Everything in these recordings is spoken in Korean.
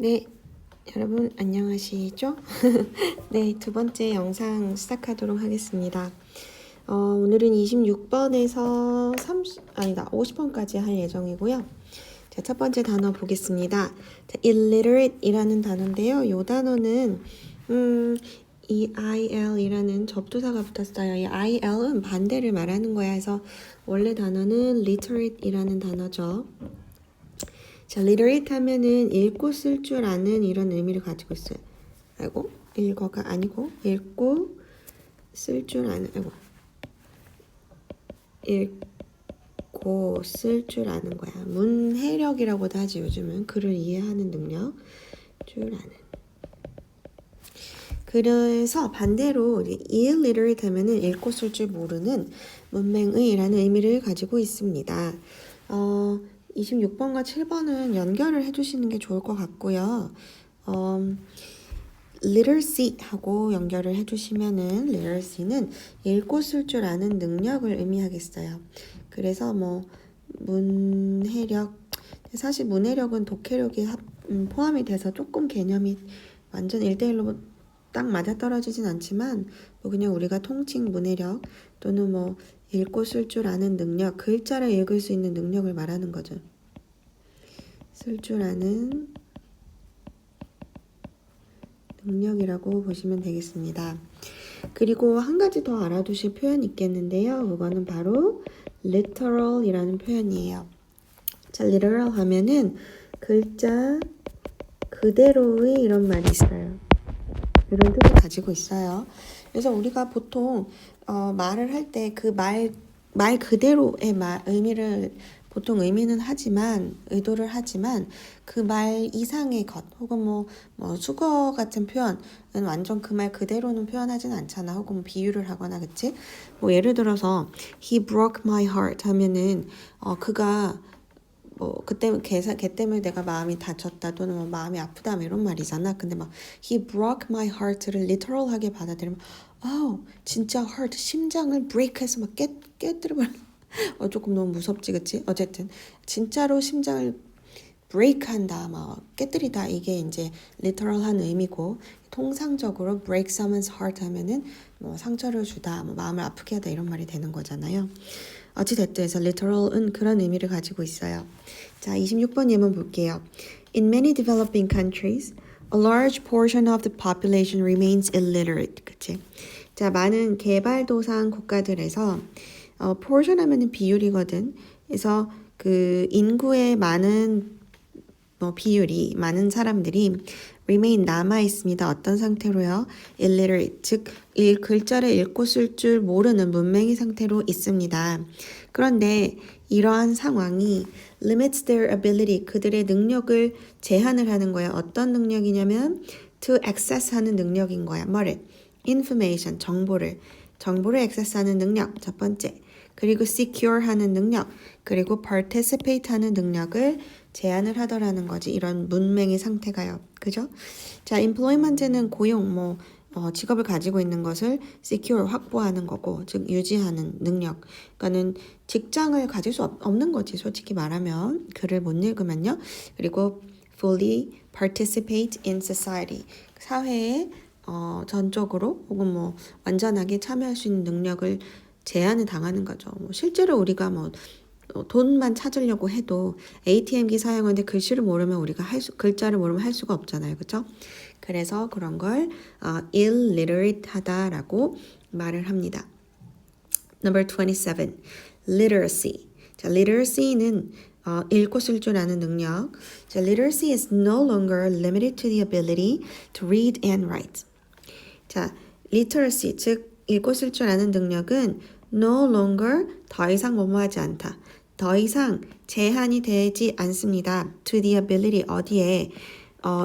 네, 여러분 안녕하시죠? 네, 두 번째 영상 시작하도록 하겠습니다. 오늘은 26번에서 50번까지 할 예정이고요. 자, 첫 번째 단어 보겠습니다. 자, illiterate이라는 단어인데요. 이 단어는 이 il이라는 접두사가 붙었어요. 이 il은 반대를 말하는 거야. 해서 원래 단어는 literate이라는 단어죠. 자, literate 하면은 읽고 쓸 줄 아는 이런 의미를 가지고 있어요. 아이고, 읽어가 아니고 읽고 쓸 줄 아는, 읽고 쓸 줄 아는 거야. 문해력이라고도 하지. 요즘은 글을 이해하는 능력 줄 아는. 그래서 반대로 illiterate 하면은 읽고 쓸 줄 모르는 문맹의라는 의미를 가지고 있습니다. 26번과 7번은 연결을 해주시는 게 좋을 것 같고요. literacy 하고 연결을 해주시면은 literacy는 읽고 쓸 줄 아는 능력을 의미하겠어요. 그래서 뭐 문해력, 사실 문해력은 독해력이 포함이 돼서 조금 개념이 완전 1대1로 딱 맞아떨어지진 않지만 뭐 그냥 우리가 통칭 문해력 또는 뭐 읽고 쓸 줄 아는 능력, 글자를 읽을 수 있는 능력을 말하는 거죠. 쓸 줄 아는 능력이라고 보시면 되겠습니다. 그리고 한 가지 더 알아두실 표현이 있겠는데요. 그거는 바로 literal이라는 표현이에요. 자, literal 하면은 글자 그대로의 이런 말이 있어요. 이런 뜻을 가지고 있어요. 그래서 우리가 보통 말을 할 때 그 말 그대로의 의미를 보통 의미는 하지만 의도를 하지만 그 말 이상의 것 혹은 뭐 수거 같은 표현은 완전 그 말 그대로는 표현하진 않잖아. 혹은 뭐 비유를 하거나 그치? 뭐 예를 들어서 he broke my heart 하면은 그가 뭐 걔 때문에 내가 마음이 다쳤다 또는 뭐 마음이 아프다 뭐 이런 말이잖아. 근데 막 he broke my heart를 literal하게 받아들이면 진짜 heart 심장을 break해서 막 깨뜨려버려. 조금 너무 무섭지 그치? 어쨌든 진짜로 심장을 break한다 막 깨뜨리다 이게 이제 literal한 의미고 통상적으로 break someone's heart 하면은 뭐 상처를 주다 뭐 마음을 아프게 하다 이런 말이 되는 거잖아요. 어찌됐든 해서 literal은 그런 의미를 가지고 있어요. 자, 26번 예문 볼게요. In many developing countries, a large portion of the population remains illiterate. 그치? 자, 많은 개발도상 국가들에서 portion 하면은 비율이거든. 그래서 그 인구의 많은 비율이 많은 사람들이 remain 남아 있습니다. 어떤 상태로요? illiterate, 즉 글자를 읽고 쓸 줄 모르는 문맹이 상태로 있습니다. 그런데 이러한 상황이 limits their ability, 그들의 능력을 제한을 하는 거야. 어떤 능력이냐면 to access 하는 능력인 거야. 뭐를? information, 정보를 access하는 능력, 첫 번째. 그리고 secure 하는 능력, 그리고 participate 하는 능력을 제한을 하더라는 거지. 이런 문맹의 상태가요. 그죠? 자, employment는 고용, 직업을 가지고 있는 것을 secure, 확보하는 거고, 즉 유지하는 능력. 그러니까는 직장을 가질 수 없는 거지. 솔직히 말하면 글을 못 읽으면요. 그리고 fully participate in society. 사회에 전적으로 혹은 뭐 완전하게 참여할 수 있는 능력을 제한을 당하는 거죠. 실제로 우리가 돈만 찾으려고 해도 ATM기 사용하는데 글씨를 모르면 우리가 글자를 모르면 할 수가 없잖아요. 그렇죠? 그래서 그런 걸 illiterate 하다라고 말을 합니다. Number 27. literacy. 자, literacy는 읽고 쓸 줄 아는 능력. 자, literacy is no longer limited to the ability to read and write. 자, literacy, 즉 읽고 쓸 줄 아는 능력은 no longer, 더 이상 뭐뭐하지 않다. 더 이상 제한이 되지 않습니다. to the ability, 어디에?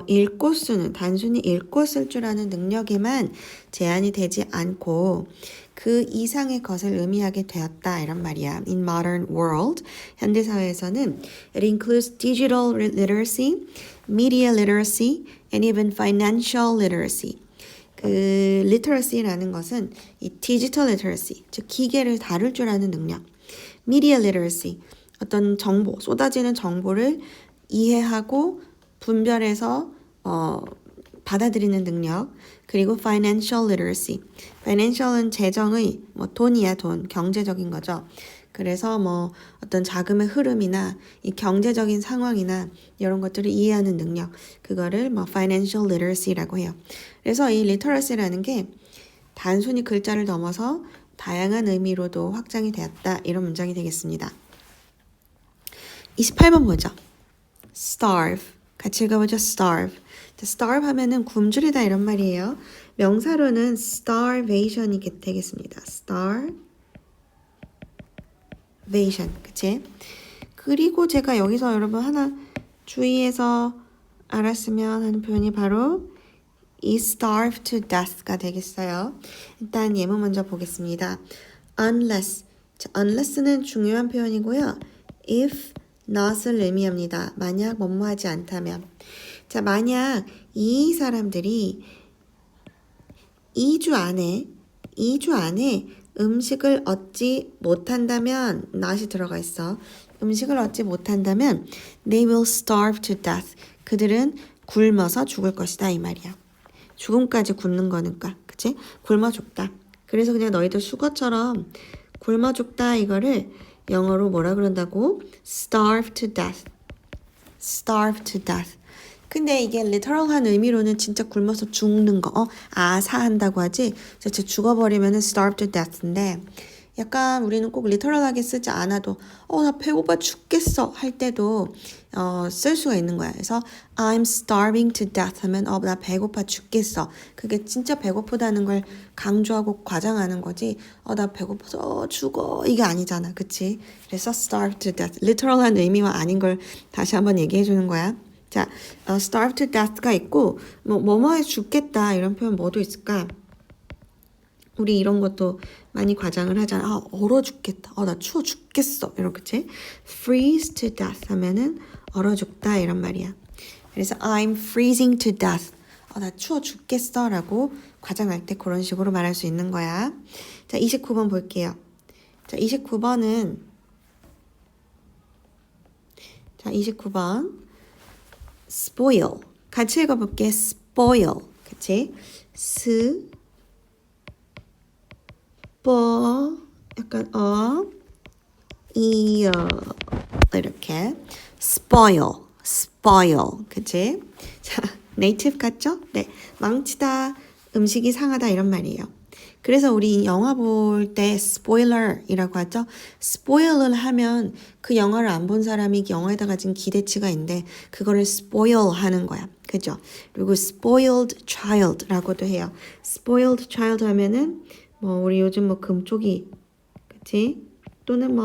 읽고 쓰는, 단순히 읽고 쓸 줄 아는 능력에만 제한이 되지 않고 그 이상의 것을 의미하게 되었다 이런 말이야. In modern world, 현대사회에서는 it includes digital literacy, media literacy, and even financial literacy. 그 literacy라는 것은 이 digital literacy, 즉 기계를 다룰 줄 아는 능력, media literacy, 어떤 정보, 쏟아지는 정보를 이해하고 분별해서 받아들이는 능력, 그리고 financial literacy. financial은 재정의 뭐 돈이야 돈, 경제적인 거죠. 그래서 뭐 어떤 자금의 흐름이나 이 경제적인 상황이나 이런 것들을 이해하는 능력, 그거를 뭐 financial literacy라고 해요. 그래서 이 literacy라는 게 단순히 글자를 넘어서 다양한 의미로도 확장이 되었다. 이런 문장이 되겠습니다. 28번 보죠. starve. 같이 읽어보죠. starve. starve 하면은 굶주리다 이런 말이에요. 명사로는 starvation이 되겠습니다. starvation. 그치? 그리고 제가 여기서 여러분 하나 주의해서 알았으면 하는 표현이 바로 is starved to death가 되겠어요. 일단 예문 먼저 보겠습니다. unless. 자, unless는 중요한 표현이고요. if not을 의미합니다. 만약 뭐뭐하지 않다면. 자, 만약 이 사람들이 2주 안에 음식을 얻지 못한다면 not이 들어가 있어. 음식을 얻지 못한다면 they will starve to death. 그들은 굶어서 죽을 것이다 이 말이야. 죽음까지 굶는 거니까. 그치? 굶어 죽다. 그래서 그냥 너희들 수거처럼 굶어 죽다 이거를 영어로 뭐라 그런다고? starve to death. starve to death. 근데 이게 literal한 의미로는 진짜 굶어서 죽는 거. 사한다고 하지? 진짜 죽어버리면은 starve to death인데 약간 우리는 꼭 literal하게 쓰지 않아도 나 배고파 죽겠어 할 때도 쓸 수가 있는 거야. 그래서 I'm starving to death 하면 나 배고파 죽겠어. 그게 진짜 배고프다는 걸 강조하고 과장하는 거지. 나 배고파서 죽어 이게 아니잖아. 그치? 그래서 starve to death. literal한 의미와 아닌 걸 다시 한번 얘기해 주는 거야. 자, starve to death가 있고 뭐뭐해 죽겠다 이런 표현 뭐도 있을까? 우리 이런 것도 많이 과장을 하잖아. 얼어 죽겠다. 나 추워 죽겠어. 이렇게 그치? freeze to death 하면은 얼어 죽다 이런 말이야. 그래서 I'm freezing to death. 나 추워 죽겠어 라고 과장할 때 그런 식으로 말할 수 있는 거야. 자, 29번 볼게요. 자, 29번 spoil. 같이 읽어볼게. spoil. 그치? 약간 이렇게 spoil 그치? 자, 네이티브 같죠? 네, 망치다, 음식이 상하다 이런 말이에요. 그래서 우리 영화 볼 때 spoiler이라고 하죠. spoil을 하면 그 영화를 안 본 사람이 영화에다 가진 기대치가 있는데 그거를 spoil 하는 거야. 그죠? 그리고 spoiled child라고도 해요. spoiled child 하면은 우리 요즘 금쪽이 그치? 또는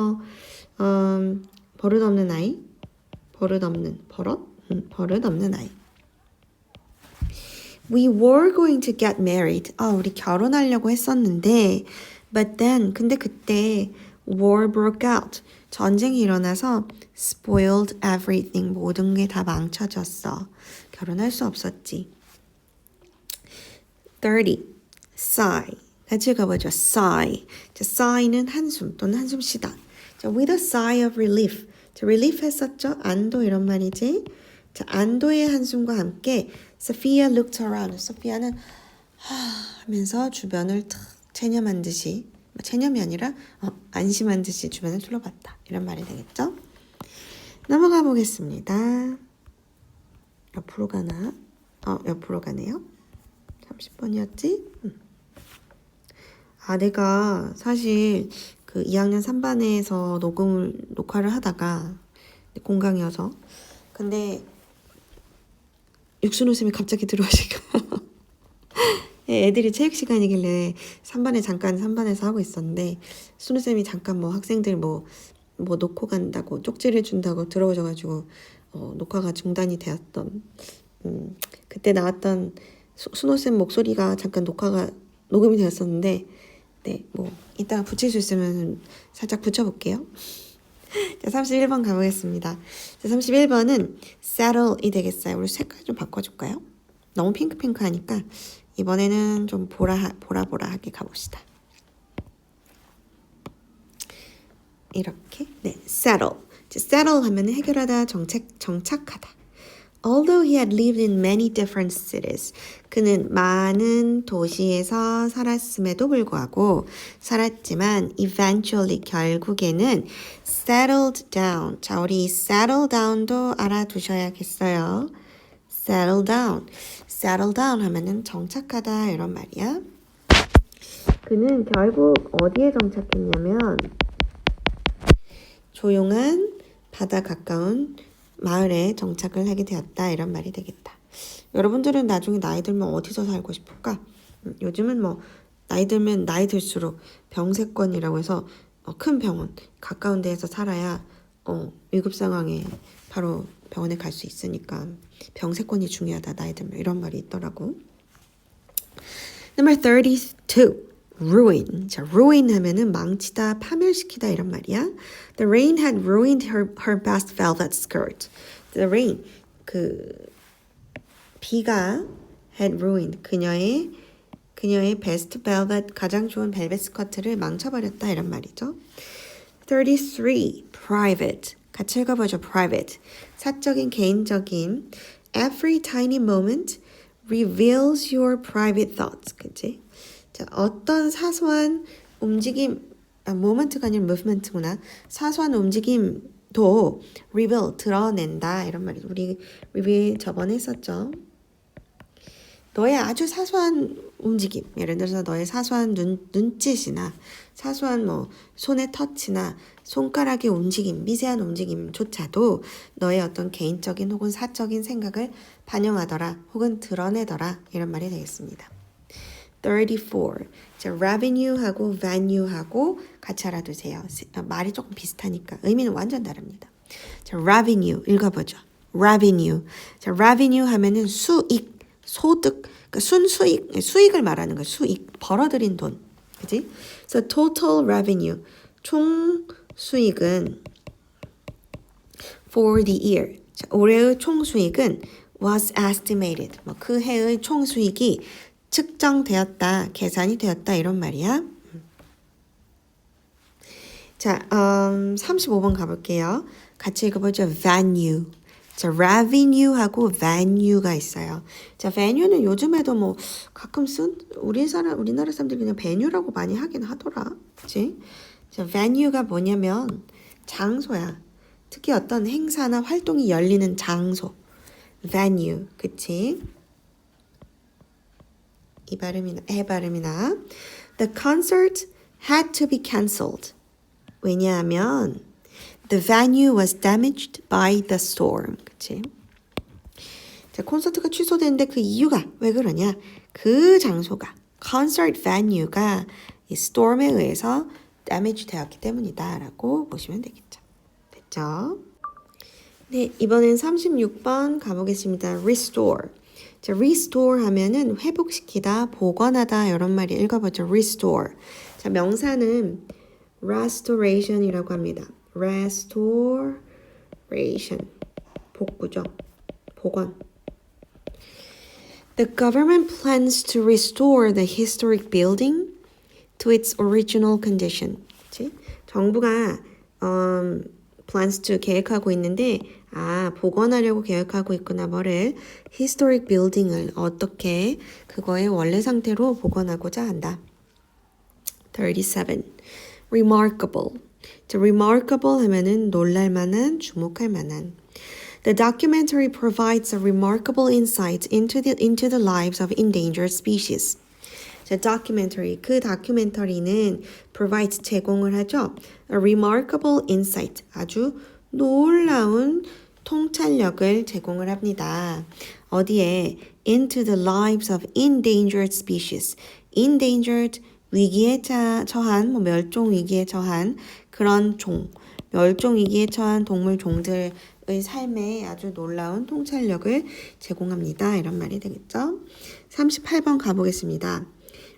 버릇없는 아이 버릇없는 아이. We were going to get married. 우리 결혼하려고 했었는데 but then 근데 그때 war broke out. 전쟁이 일어나서 spoiled everything. 모든 게 다 망쳐졌어. 결혼할 수 없었지. 30. sigh. 같이 읽어보죠. sigh. 자, sigh는 한숨 또는 한숨 쉬다. 자, with a sigh of relief. 자, relief 했었죠? 안도 이런 말이지. 자, 안도의 한숨과 함께 Sophia looked around. 소피아는 하면서 주변을 탁 체념한 듯이, 체념이 아니라 안심한 듯이 주변을 둘러봤다. 이런 말이 되겠죠? 넘어가 보겠습니다. 옆으로 가나? 옆으로 가네요. 30번이었지? 내가 사실 그 2학년 3반에서 녹화를 하다가 공강이어서 근데 육순호 쌤이 갑자기 들어오시고 애들이 체육 시간이길래 3반에서 하고 있었는데 순호 쌤이 잠깐 학생들 놓고 간다고 쪽지를 준다고 들어오셔가지고 녹화가 중단이 되었던 그때 나왔던 순호 쌤 목소리가 잠깐 녹음이 되었었는데 네, 이따가 붙일 수 있으면 살짝 붙여볼게요. 자, 31번 가보겠습니다. 자, 31번은 saddle이 되겠어요. 우리 색깔 좀 바꿔줄까요? 너무 핑크핑크 하니까 이번에는 좀 보라보라하게 가봅시다. 이렇게 네, saddle. 자, saddle 하면 해결하다, 정착하다. Although he had lived in many different cities. 그는 많은 도시에서 살았음에도 불구하고 살았지만 eventually 결국에는 settled down. 자, 우리 settle down도 알아두셔야겠어요. settle down. settle down 하면은 정착하다 이런 말이야. 그는 결국 어디에 정착했냐면 조용한 바다 가까운 마을에 정착을 하게 되었다 이런 말이 되겠다. 여러분들은 나중에 나이 들면 어디서 살고 싶을까? 요즘은 뭐 나이 들면 나이 들수록 병세권이라고 해서 큰 병원 가까운 데에서 살아야 위급 상황에 바로 병원에 갈 수 있으니까 병세권이 중요하다 나이 들면 이런 말이 있더라고. Number 32. ruin. 자, ruin 하면은 망치다, 파멸시키다 이런 말이야. The rain had ruined her best velvet skirt. The rain, 비가 had ruined 그녀의 best velvet 가장 좋은 벨벳 스커트를 망쳐버렸다 이런 말이죠. 33. private. 같이 읽어보죠. private. 사적인, 개인적인. Every tiny moment reveals your private thoughts. 그치? 자, 어떤 사소한 움직임, moment가 아니라 movement구나. 사소한 움직임도 reveal, 드러낸다. 이런 말이죠. 우리 reveal 저번에 했었죠. 너의 아주 사소한 움직임, 예를 들어서 너의 사소한 눈짓이나 사소한 손의 터치나 손가락의 움직임, 미세한 움직임조차도 너의 어떤 개인적인 혹은 사적인 생각을 반영하더라 혹은 드러내더라 이런 말이 되겠습니다. 34. 자, revenue하고 value하고 같이 알아두세요. 말이 조금 비슷하니까 의미는 완전 다릅니다. 자, revenue 읽어보죠. revenue. 자, revenue 하면은 수익, 소득, 그러니까 순수익, 수익을 말하는 거예요. 수익, 벌어들인 돈. 그지? So total revenue, 총 수익은 for the year. 자, 올해의 총 수익은 was estimated. 그 해의 총 수익이 측정되었다, 계산이 되었다 이런 말이야. 자, 35번 가볼게요. 같이 읽어보죠. value. 자, revenue하고 value가 있어요. 자, value는 요즘에도 가끔 우리나라 사람들이 그냥 venue라고 많이 하긴 하더라. 그치? 자, venue가 뭐냐면 장소야. 특히 어떤 행사나 활동이 열리는 장소. venue. 그치? 이 발음이나 해 발음이나 The concert had to be cancelled. 왜냐하면 The venue was damaged by the storm. 그치? 자, 콘서트가 취소됐는데 그 이유가 왜 그러냐? 그 장소가 concert venue가 이 storm에 의해서 damage 되었기 때문이다 라고 보시면 되겠죠. 됐죠? 네, 이번엔 36번 가보겠습니다. restore. 자, restore 하면은 회복시키다, 복원하다 이런 말이 읽어보죠. restore. 자, 명사는 restoration이라고 합니다. restoration. 복구죠. 복원. The government plans to restore the historic building to its original condition. 그치? 정부가 plans to 계획하고 있는데 복원하려고 계획하고 있구나. 뭐를? historic building을 어떻게 그거의 원래 상태로 복원하고자 한다. 37. remarkable. 자, remarkable 하면은 놀랄만한, 주목할 만한. The documentary provides a remarkable insight into the lives of endangered species. 자, documentary, 그 다큐멘터리는 provides 제공을 하죠. A remarkable insight, 아주 놀라운 통찰력을 제공을 합니다. 어디에? Into the lives of endangered species. endangered, 위기에 처한, 멸종 위기에 처한 그런 멸종 위기에 처한 동물 종들의 삶에 아주 놀라운 통찰력을 제공합니다. 이런 말이 되겠죠. 38번 가보겠습니다.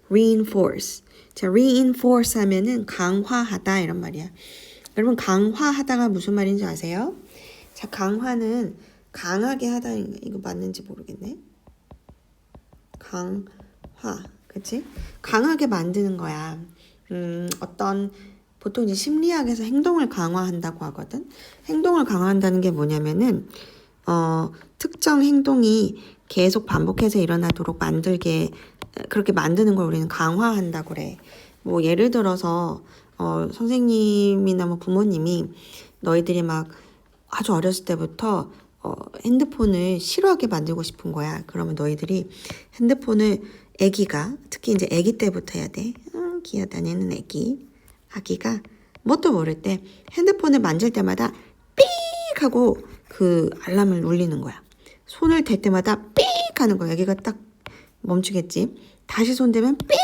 reinforce. 자, reinforce 하면은 강화하다 이런 말이야. 여러분 강화하다가 무슨 말인지 아세요? 자, 강화는 강하게 하다. 이거 맞는지 모르겠네. 강화. 그치? 강하게 만드는 거야. 보통 이제 심리학에서 행동을 강화한다고 하거든. 행동을 강화한다는 게 뭐냐면은 특정 행동이 계속 반복해서 일어나도록 만들게 그렇게 만드는 걸 우리는 강화한다고 그래. 뭐 예를 들어서 선생님이나 뭐 부모님이 너희들이 막 아주 어렸을 때부터 핸드폰을 싫어하게 만들고 싶은 거야. 그러면 너희들이 핸드폰을 애기가 특히 이제 애기 때부터 해야 돼. 기어다니는 아기가 뭣도 모를 때 핸드폰을 만질 때마다 삑 하고 그 알람을 울리는 거야. 손을 댈 때마다 삑 하는 거야. 애기가 딱 멈추겠지. 다시 손 대면 삑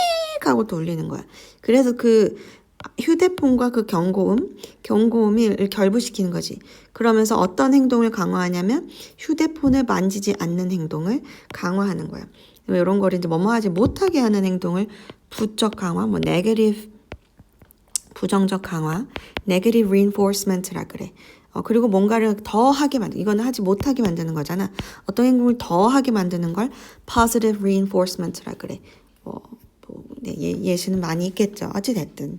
하고 또 울리는 거야. 그래서 그 휴대폰과 그 경고음을 결부시키는 거지. 그러면서 어떤 행동을 강화하냐면 휴대폰을 만지지 않는 행동을 강화하는 거야. 이런 거를 이제 뭐뭐 하지 못하게 하는 행동을 부적 강화, 뭐 네거티브 부정적 강화, negative reinforcement라 그래. 그리고 뭔가를 더 하게 이거는 하지 못하게 만드는 거잖아. 어떤 행동을 더 하게 만드는 걸 positive reinforcement라 그래. 네, 예시는 많이 있겠죠. 어찌됐든.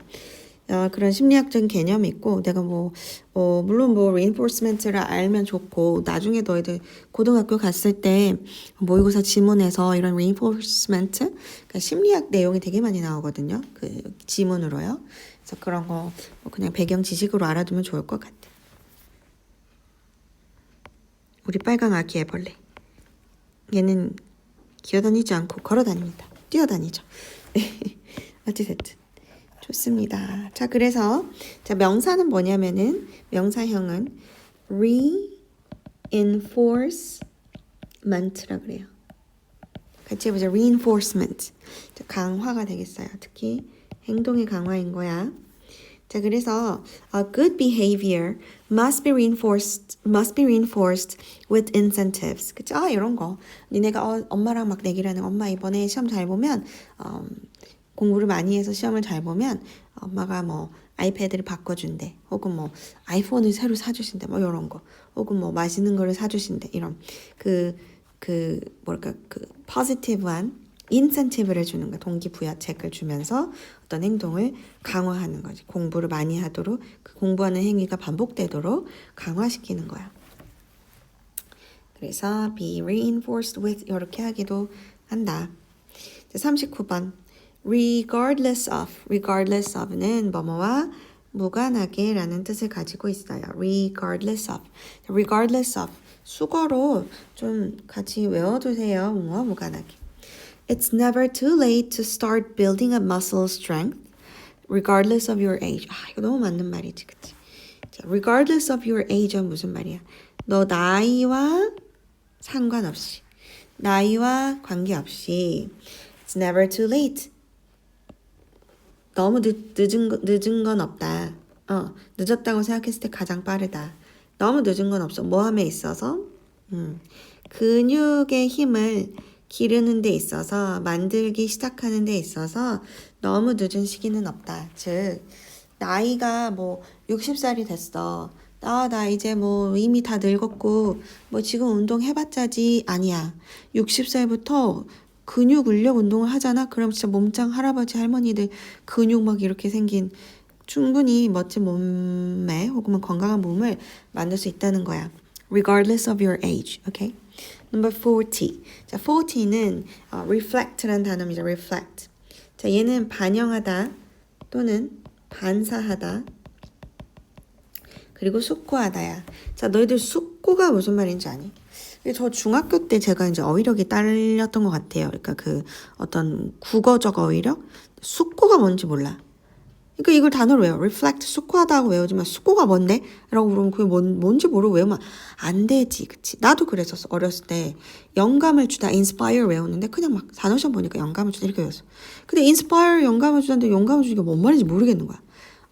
그런 심리학적인 개념이 있고, 내가 물론 reinforcement를 알면 좋고, 나중에 너희들 고등학교 갔을 때 모의고사 지문에서 이런 reinforcement, 그러니까 심리학 내용이 되게 많이 나오거든요. 그 지문으로요. 그래서 그런 거 그냥 배경 지식으로 알아두면 좋을 것 같아. 우리 빨강 아기 애벌레. 얘는 기어다니지 않고 걸어다닙니다. 뛰어다니죠. 어찌됐든 좋습니다. 자, 그래서 명사는 뭐냐면은 명사형은 reinforcement라 그래요. 같이 해보자. reinforcement. 자, 강화가 되겠어요. 특히 행동의 강화인 거야. 자, 그래서 good behavior must be reinforced with incentives. 그쵸? 이런 거. 니네가 엄마랑 막 내기라는 엄마 이번에 시험 잘 보면 공부를 많이 해서 시험을 잘 보면 엄마가 뭐 아이패드를 바꿔준대. 혹은 뭐 아이폰을 새로 사주신대. 뭐 이런 거. 혹은 뭐 맛있는 거를 사주신대. 이런 포지티브한 인센티브를 주는 거야. 동기부여책을 주면서 어떤 행동을 강화하는 거지. 공부를 많이 하도록 그 공부하는 행위가 반복되도록 강화시키는 거야. 그래서 be reinforced with 이렇게 하기도 한다. 39번 regardless of는 뭐뭐와 무관하게 라는 뜻을 가지고 있어요. regardless of 수거로 좀 같이 외워두세요. 뭐와 무관하게. It's never too late to start building up muscle strength regardless of your age. 이거 너무 맞는 말이지, 그치? 자, regardless of your age은 무슨 말이야? 너 나이와 상관없이, 나이와 관계없이 It's never too late. 너무 늦은 건 없다. 늦었다고 생각했을 때 가장 빠르다. 너무 늦은 건 없어. 뭐함에 있어서 근육의 힘을 기르는 데 있어서 만들기 시작하는 데 있어서 너무 늦은 시기는 없다. 즉 나이가 60살이 됐어. 나 이제 이미 다 늙었고 지금 운동 해봤자지. 아니야. 60살부터 근육 근력 운동을 하잖아. 그럼 진짜 몸짱 할아버지 할머니들 근육 막 이렇게 생긴 충분히 멋진 몸매 혹은 건강한 몸을 만들 수 있다는 거야. Regardless of your age. Okay? Number 40. 자, 40는 reflect라는 단어입니다. reflect. 자, 얘는 반영하다 또는 반사하다. 그리고 숙고하다야. 자, 너희들 숙고가 무슨 말인지 아니? 저 중학교 때 제가 이제 어휘력이 딸렸던 것 같아요. 그러니까 그 어떤 국어적 어휘력? 숙고가 뭔지 몰라. 그러니까 이걸 단어로 외워. reflect, 숙고하다고 외우지만 숙고가 뭔데? 라고 물으면 그게 뭔지 모르고 외우면 안 되지. 그치? 나도 그랬었어. 어렸을 때 영감을 주다 inspire 외우는데 그냥 막 단어시험 보니까 영감을 주다 이렇게 외웠어. 근데 inspire 영감을 주다는데 영감을 주는 게 뭔 말인지 모르겠는 거야.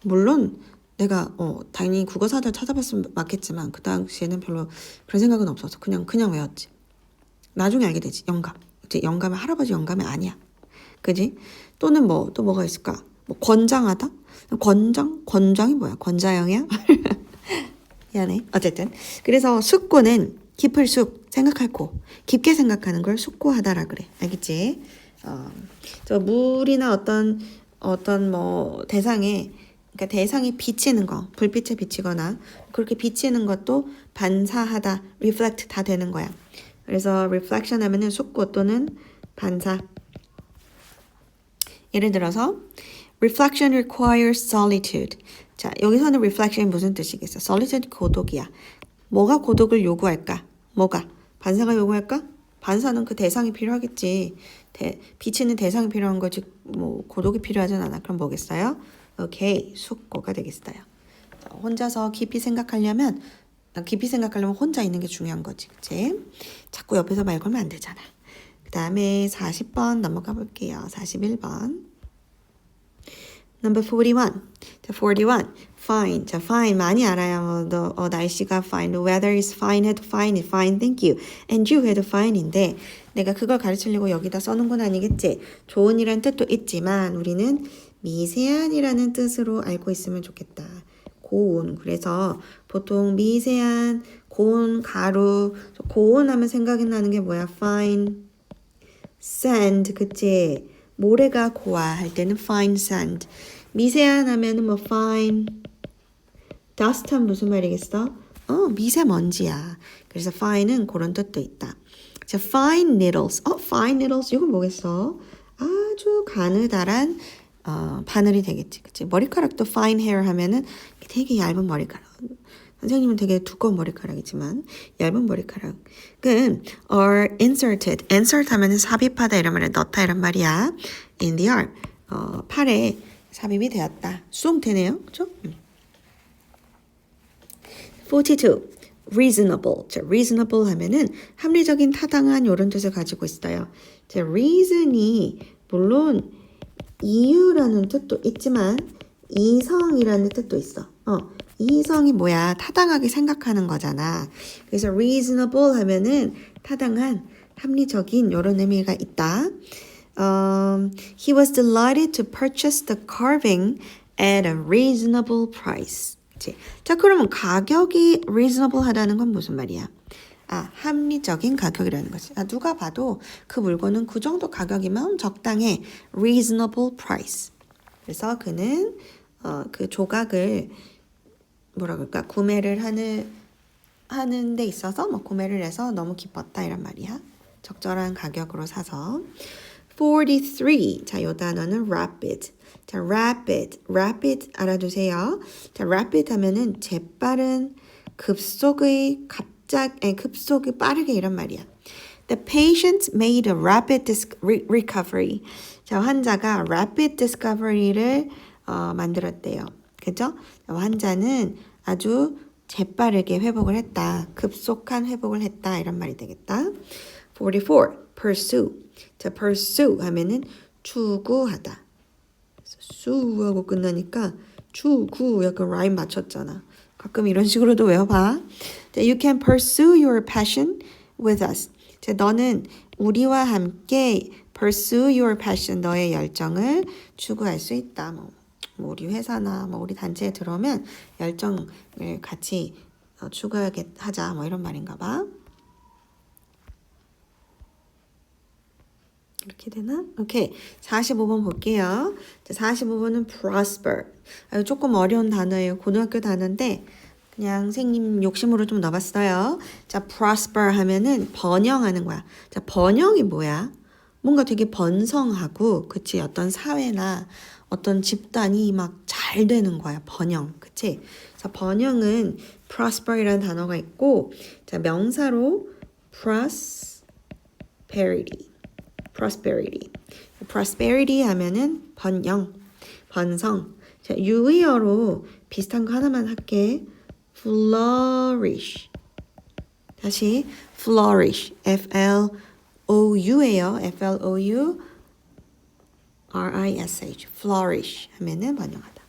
물론 내가 당연히 국어사들 찾아봤으면 맞겠지만 그 당시에는 별로 그런 생각은 없어서 그냥 외웠지. 나중에 알게 되지. 영감. 이제 영감은 할아버지 영감이 아니야. 그지? 또는 또 뭐가 있을까? 권장하다? 권장이 뭐야? 권자형이야? 미안해. 어쨌든 그래서 숙고는 깊을 숙, 생각할 고, 깊게 생각하는 걸 숙고하다라 그래. 알겠지? 저 물이나 어떤 대상에 그러니까 대상이 비치는 거, 불빛에 비치거나 그렇게 비치는 것도 반사하다, reflect 다 되는 거야. 그래서 reflection 하면은 숙고 또는 반사. 예를 들어서 reflection requires solitude. 자, 여기서는 reflection이 무슨 뜻이겠어? solitude 고독이야. 뭐가 고독을 요구할까? 뭐가? 반사가 요구할까? 반사는 그 대상이 필요하겠지. 비치는 대상이 필요한 거지 뭐 고독이 필요하진 않아. 그럼 뭐겠어요? 오케이, 숙고가 되겠어요. 자, 혼자서 깊이 생각하려면 혼자 있는 게 중요한 거지. 그치? 자꾸 옆에서 말 걸면 안 되잖아. 그 다음에 40번 넘어가 볼게요. 41번. Number 41. 자, 41. Fine. 자, fine. 많이 알아요. 날씨가 fine. The weather is fine. 해도 fine. Fine. Thank you. And you 해도 fine인데 내가 그걸 가르치려고 여기다 써놓은 건 아니겠지. 좋은이란 뜻도 있지만 우리는 미세한이라는 뜻으로 알고 있으면 좋겠다. 고온. 그래서 보통 미세한, 고온, 가루. 고온 하면 생각이 나는 게 뭐야? fine. sand. 그치? 모래가 고와 할 때는 fine sand. 미세한 하면은 뭐 fine dust 하면 무슨 말이겠어? 미세먼지야. 그래서 fine은 그런 뜻도 있다. 자, fine needles. fine needles 이건 뭐겠어? 아주 가느다란 바늘이 되겠지. 그치? 머리카락도 fine hair 하면은 되게 얇은 머리카락. 선생님은 되게 두꺼운 머리카락이지만 얇은 머리카락은 are inserted. insert 하면은 삽입하다 이런 말이야. 넣다 이런 말이야. in the arm. 팔에 삽입이 되었다. 쏙 되네요. 그죠? 42. reasonable. 자, reasonable 하면은 합리적인, 타당한 이런 뜻을 가지고 있어요. 자, reason이 물론 이유라는 뜻도 있지만 이성이라는 뜻도 있어. 이성이 뭐야? 타당하게 생각하는 거잖아. 그래서 reasonable 하면은 타당한, 합리적인 이런 의미가 있다. He was delighted to purchase the carving at a reasonable price. 그치? 자, 그러면 가격이 reasonable 하다는 건 무슨 말이야? 합리적인 가격이라는 거지. 누가 봐도 그 물건은 그 정도 가격이면 적당해. reasonable price. 그래서 그는 그 조각을 뭐라 그럴까? 구매를 하는 데 있어서 뭐 구매를 해서 너무 기뻤다 이란 말이야. 적절한 가격으로 사서. 43. 자, 요 단어는 rapid. 자, rapid 알아두세요. 자, rapid 하면은 재빠른, 급속이 빠르게 이런 말이야. The patient made a rapid recovery. 자, 환자가 rapid discovery를 만들었대요. 그죠? 환자는 아주 재빠르게 회복을 했다. 급속한 회복을 했다. 이런 말이 되겠다. 44. pursue. 자, pursue 하면은 추구하다. 수하고 끝나니까 추구 약간 라임 맞췄잖아. 가끔 이런 식으로도 외워봐. 자, you can pursue your passion with us. 자, 너는 우리와 함께 pursue your passion, 너의 열정을 추구할 수 있다. 뭐 우리 회사나 뭐 우리 단체에 들어오면 열정을 같이 추구하자 뭐 이런 말인가 봐. 이렇게 되나? 오케이. 45번 볼게요. 자, 45번은 prosper. 조금 어려운 단어예요. 고등학교 단어인데 그냥 선생님 욕심으로 좀 넣어봤어요. 자, prosper 하면은 번영하는 거야. 자, 번영이 뭐야? 뭔가 되게 번성하고, 그치? 어떤 사회나 어떤 집단이 막 잘 되는 거야. 번영. 그치? 자, 번영은 prosper이라는 단어가 있고, 자, 명사로 prosperity 하면은 번영, 번성. 자, 유의어로 비슷한 거 하나만 할게. flourish. 다시 flourish. F-L-O-U예요. F-L-O-U-R-I-S-H. flourish 하면은 번영하다.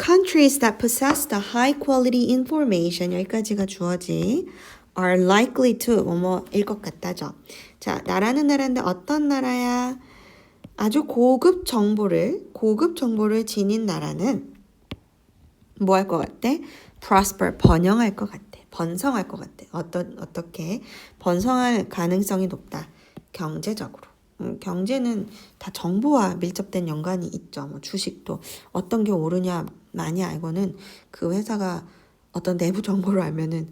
Countries that possess the high quality information, 여기까지가 주어지, are likely to 뭐뭐일 것 같다죠. 자, 나라는 나라인데 어떤 나라야? 아주 고급 정보를 지닌 나라는 뭐 할 것 같아? prosper, 번영할 것 같아. 번성할 것 같아. 어떻게? 번성할 가능성이 높다. 경제적으로. 경제는 다 정보와 밀접된 연관이 있죠. 뭐 주식도 어떤 게 오르냐 많이 알고는 그 회사가 어떤 내부 정보를 알면은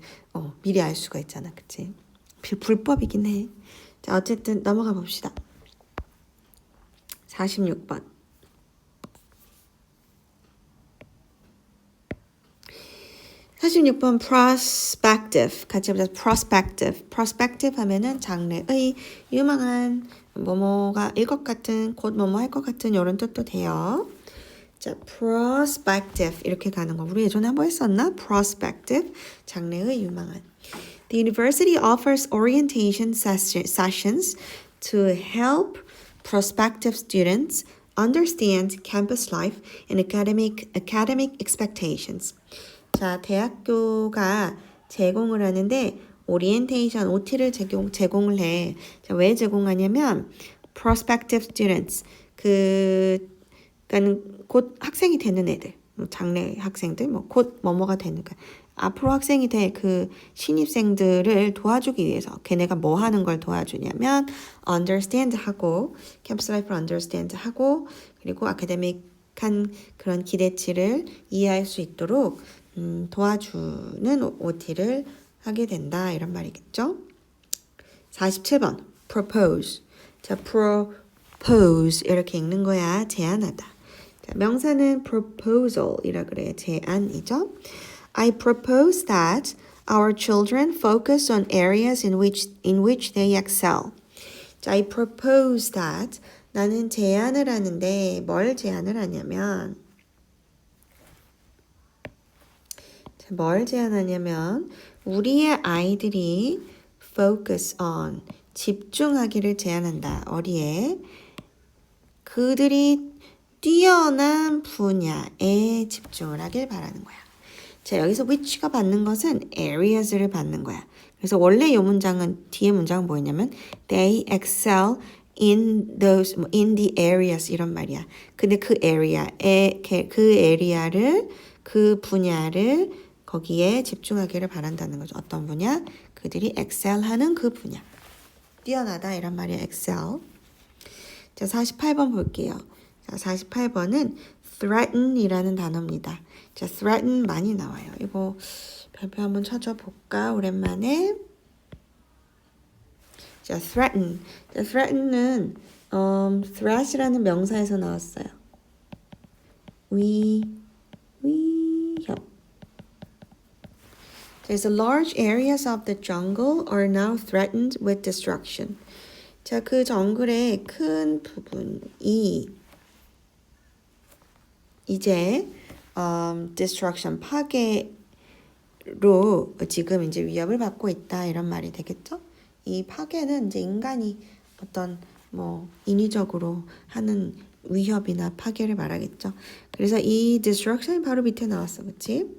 미리 알 수가 있잖아, 그치? 불법이긴 해. 자, 어쨌든 넘어가 봅시다. 46번. 46번 prospective. 같이 해보자. prospective. prospective 하면은 장래의 유망한 뭐뭐가 일 것 같은 곧 뭐뭐 할 것 같은 이런 뜻도 돼요. 자, prospective 이렇게 가는 거 우리 예전에 한번 했었나? prospective 장래의 유망한. The university offers orientation sessions to help prospective students understand campus life and academic expectations. 자, 대학교가 제공을 하는데 오리엔테이션 OT를 제공을 해. 자, 왜 제공하냐면 prospective students 그러니까 곧 학생이 되는 애들, 장래 학생들, 곧 뭐뭐가 되는 거. 앞으로 학생이 될 그 신입생들을 도와주기 위해서 걔네가 뭐 하는 걸 도와주냐면 understand 하고 캠퍼스 라이프를 understand 하고 그리고 아카데믹한 그런 기대치를 이해할 수 있도록 도와주는 OT를 하게 된다 이런 말이겠죠. 47번 propose. 자, propose 이렇게 읽는 거야. 제안하다. 자, 명사는 proposal이라 그래요. 제안이죠. I propose that our children focus on areas in which they excel. 자, I propose that 나는 제안을 하는데 뭘 제안을 하냐면 뭘 제안하냐면 우리의 아이들이 focus on 집중하기를 제안한다. 어디에? 그들이 뛰어난 분야에 집중을 하길 바라는 거야. 자, 여기서 which가 받는 것은 areas를 받는 거야. 그래서 원래 이 문장은 뒤에 문장은 뭐였냐면 they excel in the areas 이런 말이야. 근데 그 에리아를 그 분야를 거기에 집중하기를 바란다는 거죠. 어떤 분야? 그들이 excel하는 그 분야. 뛰어나다 이런 말이야. excel. 자, 48번 볼게요. 자, 48번은 threaten이라는 단어입니다. 자, threaten 많이 나와요. 이거 별표 한번 찾아볼까? 오랜만에. 자, threaten. 자, threaten은 threat이라는 명사에서 나왔어요. 위협. There's large areas of the jungle are now threatened with destruction. 자, 그 정글의 큰 부분이 이제 destruction 파괴로 지금 이제 위협을 받고 있다 이런 말이 되겠죠? 이 파괴는 이제 인간이 어떤 인위적으로 하는 위협이나 파괴를 말하겠죠. 그래서 이 destruction이 바로 밑에 나왔어, 그렇지?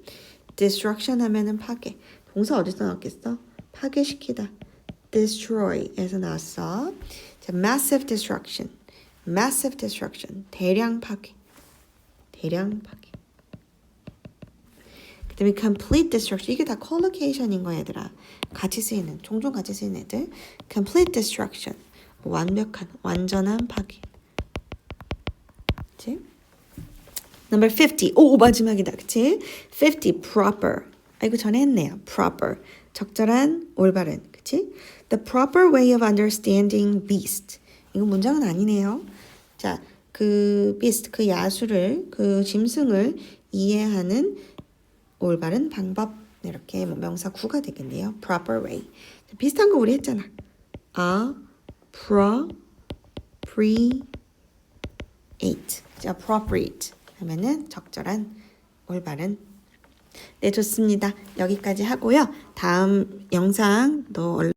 destruction 하면은 파괴. 동사 어디서 나왔겠어? 파괴시키다. destroy에서 나왔어. 자, massive destruction. massive destruction. 대량 파괴. 대량 파괴. 그 다음에 complete destruction. 이게 다 collocation인 거야, 얘들아. 같이 쓰이는, 종종 같이 쓰이는 애들. complete destruction. 완벽한, 완전한 파괴. 그치? Number 50. 오, 마지막이다. 그치? 50. proper. 이거 전에 했네요. proper. 적절한, 올바른. 그치? The proper way of understanding beast. 이거 문장은 아니네요. 자, 그 beast, 그 야수를, 그 짐승을 이해하는 올바른 방법. 이렇게 명사 구가 되겠네요. proper way. 자, 비슷한 거 우리 했잖아. appropriate. 자, appropriate 하면은 적절한, 올바른. 네, 좋습니다. 여기까지 하고요. 다음 영상도